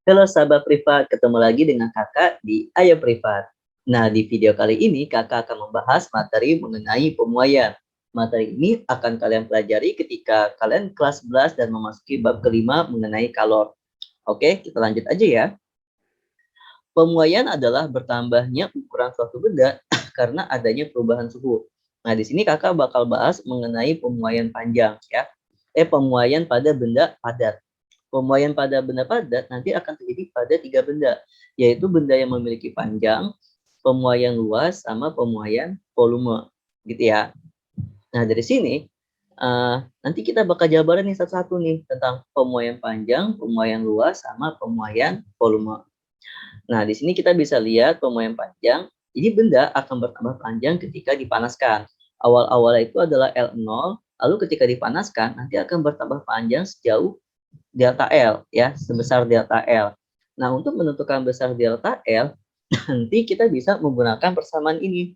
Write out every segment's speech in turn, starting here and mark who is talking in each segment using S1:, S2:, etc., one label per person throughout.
S1: Halo sahabat privat, ketemu lagi dengan kakak di Ayo Privat. Nah, di video kali ini kakak akan membahas materi mengenai pemuaian. Materi ini akan kalian pelajari ketika kalian kelas 11 dan memasuki bab kelima mengenai kalor. Oke, kita lanjut aja ya. Pemuaian adalah bertambahnya ukuran suatu benda karena adanya perubahan suhu. Nah, di sini kakak bakal bahas mengenai pemuaian panjang ya. Pemuaian pada benda padat. Pemuaian pada benda padat nanti akan terjadi pada 3 benda, yaitu benda yang memiliki panjang, pemuaian luas, sama pemuaian volume, gitu ya. Nah, dari sini nanti kita bakal jabarin nih satu-satu nih tentang pemuaian panjang, pemuaian luas, sama pemuaian volume. Nah, di sini kita bisa lihat pemuaian panjang, jadi benda akan bertambah panjang ketika dipanaskan. Awal-awalnya itu adalah L0, lalu ketika dipanaskan nanti akan bertambah panjang sejauh delta L ya, sebesar delta L. Nah, untuk menentukan besar delta L, nanti kita bisa menggunakan persamaan ini,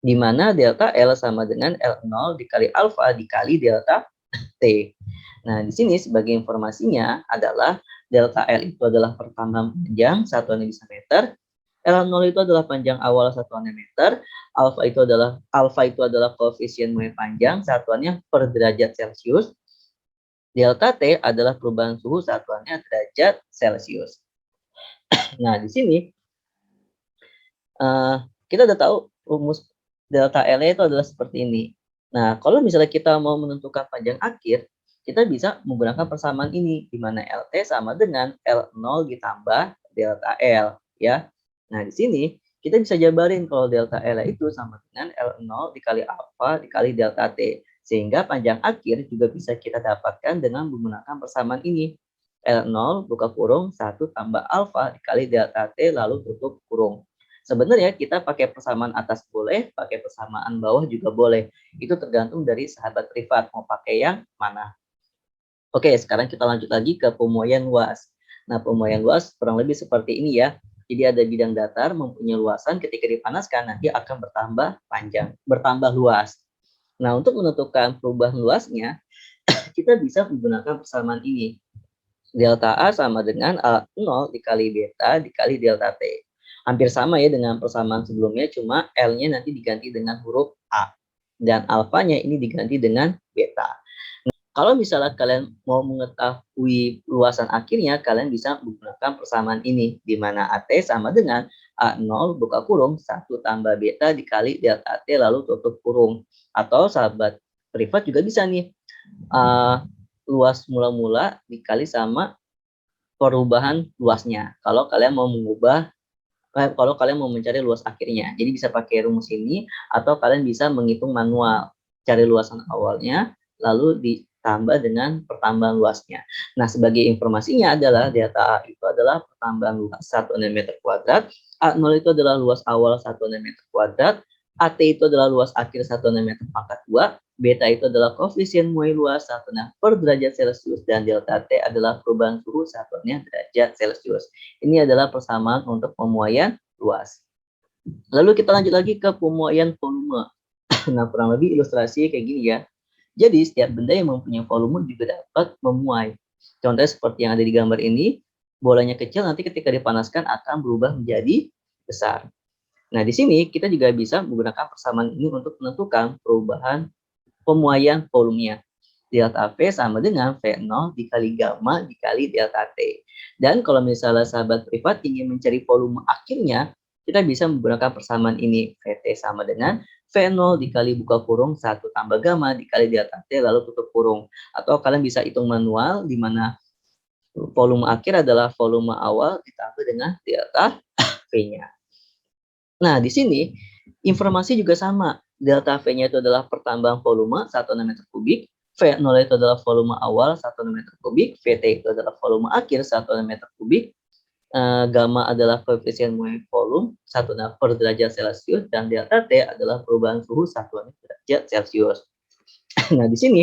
S1: di mana delta L sama dengan L0 dikali alfa dikali delta T. Nah, di sini sebagai informasinya adalah delta L itu adalah pertambahan panjang satuannya bisa meter, L0 itu adalah panjang awal satuannya meter, alfa itu adalah koefisien muai panjang satuannya per derajat Celcius, delta T adalah perubahan suhu satuannya derajat Celcius. Nah, di sini kita udah tahu rumus delta L itu adalah seperti ini. Nah, kalau misalnya kita mau menentukan panjang akhir, kita bisa menggunakan persamaan ini, di mana LT sama dengan L0 ditambah delta L, ya. Nah, di sini kita bisa jabarin kalau delta L itu sama dengan L0 dikali alfa dikali delta T. Sehingga panjang akhir juga bisa kita dapatkan dengan menggunakan persamaan ini. L0 buka kurung 1 tambah alfa dikali delta T lalu tutup kurung. Sebenarnya kita pakai persamaan atas boleh, pakai persamaan bawah juga boleh. Itu tergantung dari sahabat privat mau pakai yang mana. Oke, sekarang kita lanjut lagi ke pemuaian luas. Nah, pemuaian luas kurang lebih seperti ini ya. Jadi ada bidang datar mempunyai luasan ketika dipanaskan nanti akan bertambah luas. Nah, untuk menentukan perubahan luasnya, kita bisa menggunakan persamaan ini. Delta A sama dengan A0 dikali beta dikali delta T. Hampir sama ya dengan persamaan sebelumnya, cuma L-nya nanti diganti dengan huruf A. Dan alfanya ini diganti dengan beta. Kalau misalnya kalian mau mengetahui luasan akhirnya, kalian bisa menggunakan persamaan ini, di mana AT sama dengan A0 buka kurung 1 tambah beta dikali delta T lalu tutup kurung. Atau sahabat privat juga bisa nih, luas mula-mula dikali sama perubahan luasnya. Kalau kalian mau mencari luas akhirnya. Jadi bisa pakai rumus ini atau kalian bisa menghitung manual. Cari luasan awalnya lalu ditambah dengan pertambahan luasnya. Nah, sebagai informasinya adalah delta A itu adalah pertambahan luas 1 meter kuadrat, A0 itu adalah luas awal 1 meter kuadrat, AT itu adalah luas akhir 1 meter pangkat 2, beta itu adalah koefisien muai luas satunya per derajat Celcius, dan delta T adalah perubahan suhu satuannya derajat Celcius. Ini adalah persamaan untuk pemuaian luas. Lalu kita lanjut lagi ke pemuaian volume. Nah, kurang lebih ilustrasi kayak gini ya. Jadi setiap benda yang mempunyai volume juga dapat memuai. Contohnya seperti yang ada di gambar ini, bolanya kecil nanti ketika dipanaskan akan berubah menjadi besar. Nah, di sini kita juga bisa menggunakan persamaan ini untuk menentukan perubahan pemuaian volumenya. Delta V sama dengan V0 dikali gamma dikali delta T. Dan kalau misalnya sahabat privat ingin mencari volume akhirnya, kita bisa menggunakan persamaan ini. VT sama dengan V0 dikali buka kurung 1 tambah gamma dikali delta T lalu tutup kurung. Atau kalian bisa hitung manual, di mana volume akhir adalah volume awal ditambah dengan delta V-nya. Nah, di sini informasi juga sama. Delta V-nya itu adalah pertambahan volume 1 meter kubik, V0 itu adalah volume awal 1 meter kubik, VT itu adalah volume akhir 1 meter kubik, gamma adalah koefisien muai volume 1 per derajat Celcius, dan delta T adalah perubahan suhu satuan derajat Celcius. Nah, di sini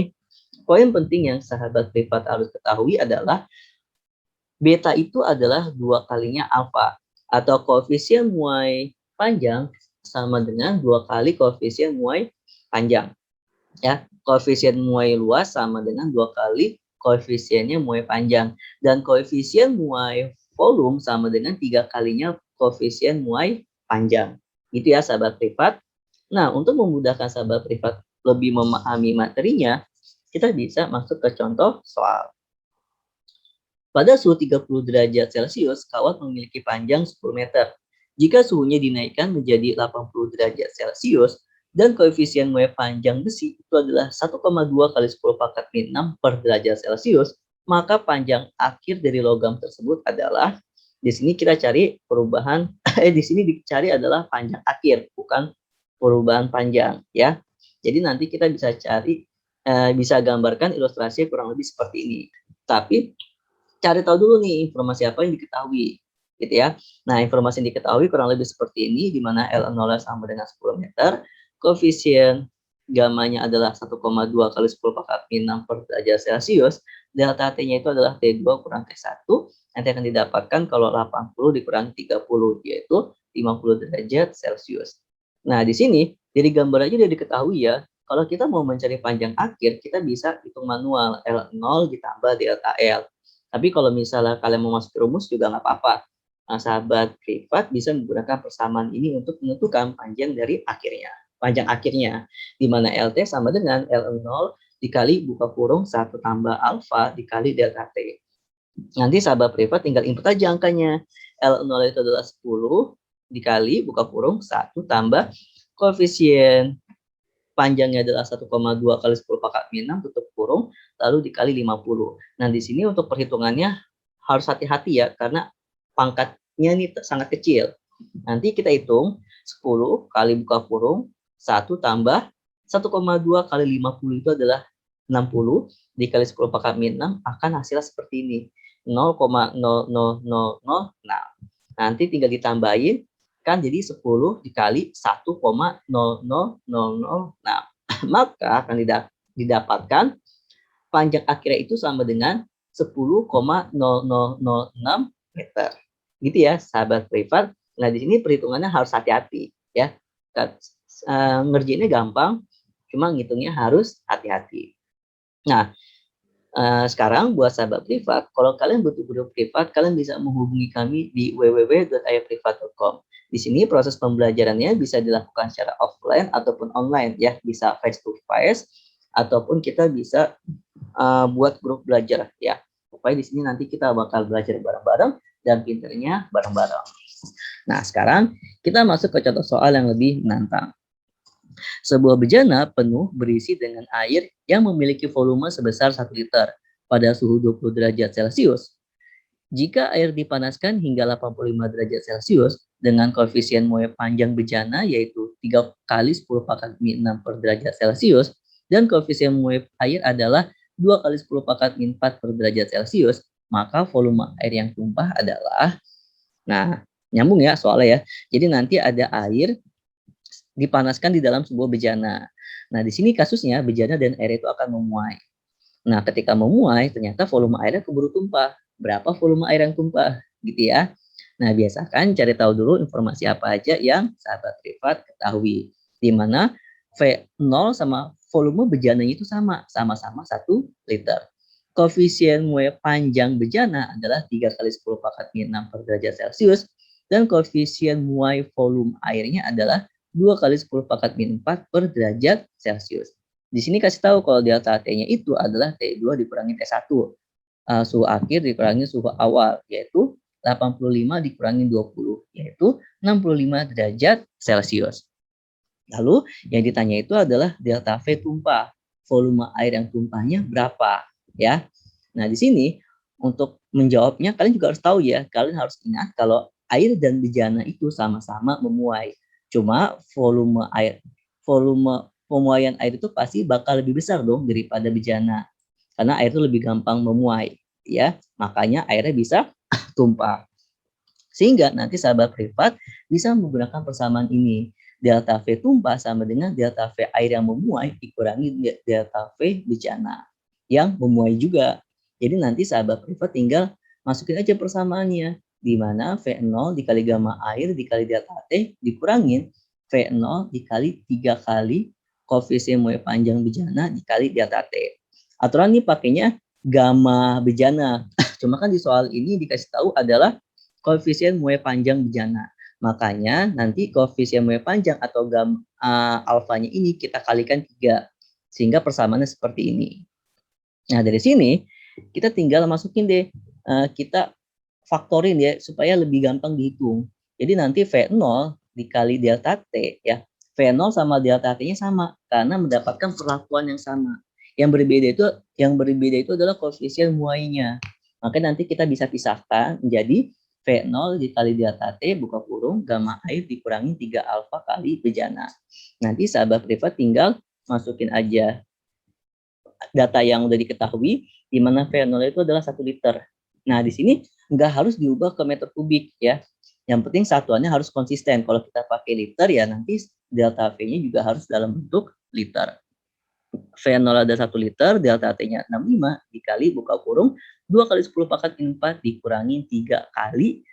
S1: poin penting yang sahabat privat harus ketahui adalah beta itu adalah 2 kalinya alfa, atau koefisien muai panjang sama dengan 2 kali koefisien muai panjang. Ya, koefisien muai luas sama dengan 2 kali koefisiennya muai panjang. Dan koefisien muai volume sama dengan 3 kalinya koefisien muai panjang. Gitu ya sahabat privat. Nah, untuk memudahkan sahabat privat lebih memahami materinya, kita bisa masuk ke contoh soal. Pada suhu 30 derajat Celcius, kawat memiliki panjang 10 meter. Jika suhunya dinaikkan menjadi 80 derajat Celcius dan koefisien muai panjang besi itu adalah 1,2 kali 10 pangkat min 6 per derajat Celcius, maka panjang akhir dari logam tersebut adalah, di sini kita cari perubahan di sini dicari adalah panjang akhir, bukan perubahan panjang ya. Jadi nanti kita bisa cari bisa gambarkan ilustrasi kurang lebih seperti ini. Tapi cari tahu dulu nih informasi apa yang diketahui gitu ya. Nah, informasi yang diketahui kurang lebih seperti ini, di mana L0 sama dengan 10 meter, koefisien gamanya adalah 1,2 kali 10 pangkat min 6 per derajat Celcius, delta T-nya itu adalah T2 kurang T1, nanti akan didapatkan kalau 80 dikurangi 30, yaitu 50 derajat Celcius. Nah, di sini dari gambar aja udah diketahui ya, kalau kita mau mencari panjang akhir, kita bisa hitung manual L0 ditambah delta L. Tapi kalau misalnya kalian mau masuk rumus juga nggak apa-apa. Nah, sahabat privat bisa menggunakan persamaan ini untuk menentukan panjang dari akhirnya. Panjang akhirnya, di mana LT sama dengan L0 dikali buka kurung 1 tambah alfa dikali delta T. Nanti sahabat privat tinggal input aja angkanya. L0 itu adalah 10 dikali buka kurung 1 tambah koefisien panjangnya adalah 1,2 kali 10 pangkat min 6 tutup kurung lalu dikali 50. Nah, di sini untuk perhitungannya harus hati-hati ya karena pangkatnya ini sangat kecil. Nanti kita hitung 10 kali buka kurung 1 tambah 1,2 kali 50 itu adalah 60 dikali 10 pangkat min 6 akan hasilnya seperti ini. 0,00006. Nanti tinggal ditambahin kan jadi 10 dikali 1,0006. Maka akan didapatkan panjang akhirnya itu sama dengan 10,0006 meter. Gitu ya, sahabat privat. Nah, di sini perhitungannya harus hati-hati ya. Ngerjainnya gampang, cuma ngitungnya harus hati-hati. Nah, sekarang buat sahabat privat, kalau kalian butuh guru privat, kalian bisa menghubungi kami di www.ayahprivat.com. Di sini proses pembelajarannya bisa dilakukan secara offline ataupun online ya, bisa face to face ataupun kita bisa buat grup belajar ya. Pokoknya di sini nanti kita bakal belajar bareng-bareng dan pinternya bareng-bareng. Nah, sekarang kita masuk ke contoh soal yang lebih menantang. Sebuah bejana penuh berisi dengan air yang memiliki volume sebesar 1 liter pada suhu 20 derajat Celcius. Jika air dipanaskan hingga 85 derajat Celcius dengan koefisien muai panjang bejana yaitu 3 kali 10 pangkat min 6 per derajat Celcius dan koefisien muai air adalah 2 kali 10 pangkat min 4 per derajat Celcius, maka volume air yang tumpah adalah, nah nyambung ya soalnya ya, jadi nanti ada air dipanaskan di dalam sebuah bejana. Nah, di sini kasusnya bejana dan air itu akan memuai. Nah, ketika memuai, ternyata volume airnya keburu tumpah. Berapa volume air yang tumpah? Gitu ya. Nah, biasakan cari tahu dulu informasi apa aja yang sahabat privat ketahui. Di mana V0 sama volume bejananya itu sama-sama 1 liter. Koefisien muai panjang bejana adalah 3 kali 10 pangkat min 6 per derajat Celcius dan koefisien muai volume airnya adalah 2 kali 10 pangkat min 4 per derajat Celcius. Di sini kasih tahu kalau delta T-nya itu adalah T2 dikurangi T1. Suhu akhir dikurangi suhu awal, yaitu 85 dikurangi 20, yaitu 65 derajat Celcius. Lalu yang ditanya itu adalah delta V tumpah. Volume air yang tumpahnya berapa? Ya. Nah, di sini untuk menjawabnya kalian juga harus tahu ya, kalian harus ingat kalau air dan bejana itu sama-sama memuai. Cuma volume pemuaian air itu pasti bakal lebih besar dong daripada bejana. Karena air itu lebih gampang memuai, ya. Makanya airnya bisa tumpah. Sehingga nanti sahabat privat bisa menggunakan persamaan ini. Delta V tumpah sama dengan delta V air yang memuai dikurangi delta V bejana yang memuai juga. Jadi nanti sahabat privat tinggal masukin aja persamaannya. Di mana V0 dikali gamma air dikali delta T dikurangin V0 dikali 3 kali koefisien muai panjang bejana dikali delta T. Aturan ini pakainya gamma bejana. Cuma kan di soal ini dikasih tahu adalah koefisien muai panjang bejana. Makanya nanti koefisien muai panjang atau alfanya ini kita kalikan 3 sehingga persamaannya seperti ini. Nah, dari sini kita tinggal masukin deh, kita faktorin ya supaya lebih gampang dihitung. Jadi nanti V0 dikali delta T ya. V0 sama delta T-nya sama karena mendapatkan perlakuan yang sama. Yang berbeda itu adalah koefisien muainya. Maka nanti kita bisa pisahkan menjadi V0 dikali delta T buka kurung gamma air dikurangi 3 alfa kali bejana. Nanti sahabat privat tinggal masukin aja data yang udah diketahui, di mana V0 itu adalah 1 liter. Nah, di sini nggak harus diubah ke meter kubik ya. Yang penting satuannya harus konsisten. Kalau kita pakai liter ya nanti delta V-nya juga harus dalam bentuk liter. V0 ada 1 liter, delta T-nya 65 dikali buka kurung 2 kali 10 pangkat 4 dikurangi 3 kali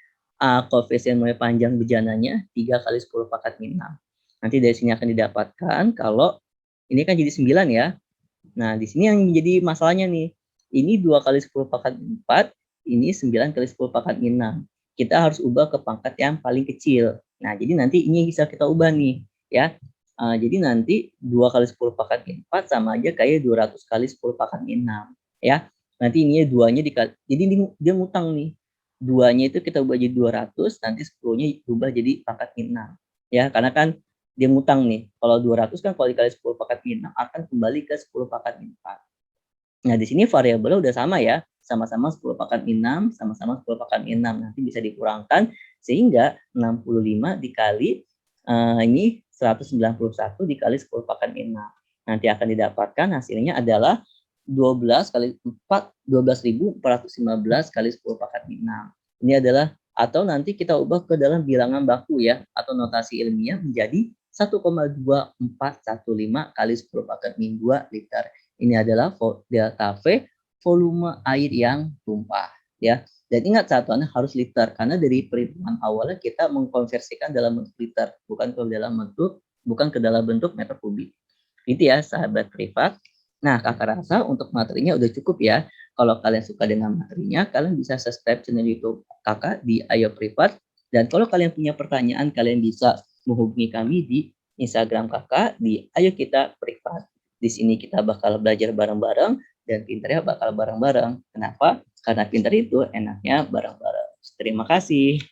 S1: koefisien muai panjang bejananya 3 kali 10 pangkat 6. Nanti dari sini akan didapatkan kalau ini kan jadi 9 ya. Nah, di sini yang jadi masalahnya nih. Ini 2 kali 10 pangkat 4, ini 9 kali 10 pangkat 6. Kita harus ubah ke pangkat yang paling kecil. Nah, jadi nanti ini bisa kita ubah nih, ya. Jadi nanti 2 kali 10 pangkat 4 sama aja kayak 200 kali 10 pangkat 6, ya. Nanti ini 2-nya dikali, jadi dia ngutang nih. 2-nya itu kita ubah jadi 200, nanti 10-nya ubah jadi pangkat 6. Ya, karena kan dia ngutang nih. Kalau 200 kan kalau dikali 10 pangkat 6 akan kembali ke 10 pangkat 4. Nah, di sini variabelnya udah sama ya. Sama-sama 10 pangkat 6, sama-sama 10 pangkat 6. Nanti bisa dikurangkan sehingga 65 dikali ini 191 dikali 10 pangkat 6. Nanti akan didapatkan hasilnya adalah 12 kali 4, 12.415 kali 10 pangkat 6. Ini adalah, atau nanti kita ubah ke dalam bilangan baku ya, atau notasi ilmiah menjadi 1,2415 kali 10 pangkat 2 liter. Ini adalah delta V, volume air yang tumpah ya. Dan ingat satuannya harus liter karena dari perhitungan awalnya kita mengkonversikan dalam bentuk liter, bukan ke dalam bentuk meter kubik. Itu ya sahabat privat. Nah, kakak rasa untuk materinya udah cukup ya. Kalau kalian suka dengan materinya, kalian bisa subscribe channel YouTube kakak di Ayo Privat. Dan kalau kalian punya pertanyaan, kalian bisa menghubungi kami di Instagram kakak di Ayo Kita Privat. Di sini kita bakal belajar bareng-bareng dan pinternya bakal bareng-bareng. Kenapa? Karena pinter itu enaknya bareng-bareng. Terima kasih.